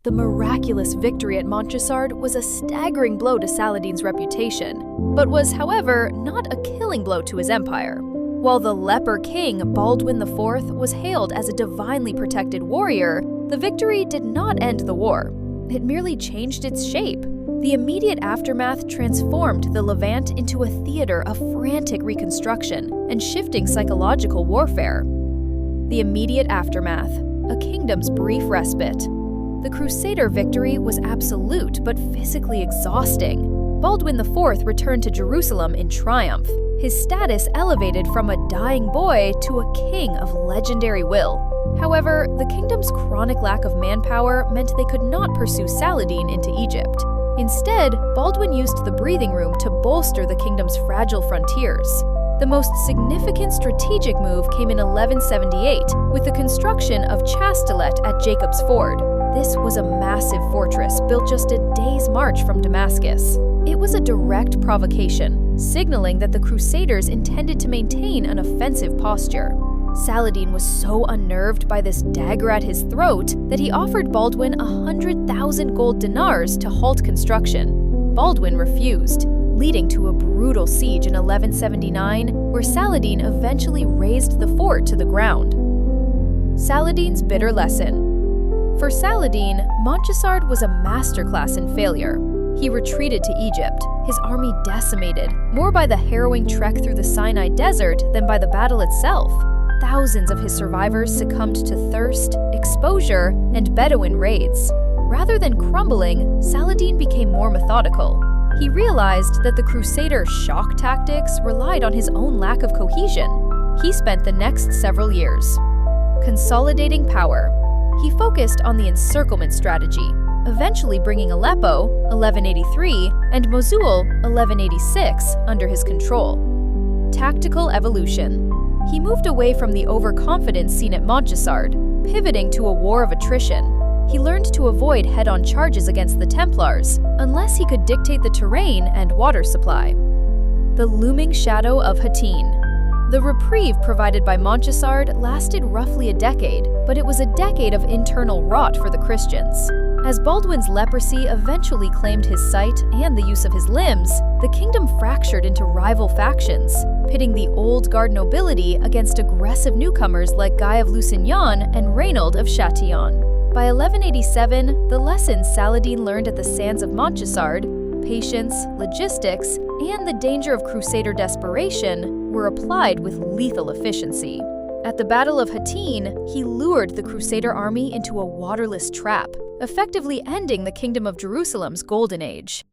The miraculous victory at Montgisard was a staggering blow to Saladin's reputation, but was, however, not a killing blow to his empire. While the Leper King, Baldwin IV, was hailed as a divinely protected warrior, the victory did not end the war. It merely changed its shape. The immediate aftermath transformed the Levant into a theater of frantic reconstruction and shifting psychological warfare. The immediate aftermath, a kingdom's brief respite. The Crusader victory was absolute but physically exhausting. Baldwin IV returned to Jerusalem in triumph, his status elevated from a dying boy to a king of legendary will. However, the kingdom's chronic lack of manpower meant they could not pursue Saladin into Egypt. Instead, Baldwin used the breathing room to bolster the kingdom's fragile frontiers. The most significant strategic move came in 1178 with the construction of Chastellet at Jacob's Ford. This was a massive fortress built just a day's march from Damascus. It was a direct provocation, signaling that the Crusaders intended to maintain an offensive posture. Saladin was so unnerved by this dagger at his throat that he offered Baldwin 100,000 gold dinars to halt construction. Baldwin refused, leading to a brutal siege in 1179, where Saladin eventually razed the fort to the ground. Saladin's bitter lesson. For Saladin, Montgisard was a masterclass in failure. He retreated to Egypt, his army decimated, more by the harrowing trek through the Sinai desert than by the battle itself. Thousands of his survivors succumbed to thirst, exposure, and Bedouin raids. Rather than crumbling, Saladin became more methodical. He realized that the Crusader shock tactics relied on his own lack of cohesion. He spent the next several years consolidating power. He focused on the encirclement strategy, eventually bringing Aleppo, 1183, and Mosul, 1186, under his control. Tactical evolution. He moved away from the overconfidence seen at Montgisard, pivoting to a war of attrition. He learned to avoid head-on charges against the Templars, unless he could dictate the terrain and water supply. The looming shadow of Hattin. The reprieve provided by Montgisard lasted roughly a decade, but it was a decade of internal rot for the Christians. As Baldwin's leprosy eventually claimed his sight and the use of his limbs, the kingdom fractured into rival factions, pitting the old guard nobility against aggressive newcomers like Guy of Lusignan and Reynold of Chatillon. By 1187, the lessons Saladin learned at the sands of Montgisard, patience, logistics, and the danger of Crusader desperation were applied with lethal efficiency. At the Battle of Hattin, he lured the Crusader army into a waterless trap, effectively ending the Kingdom of Jerusalem's golden age.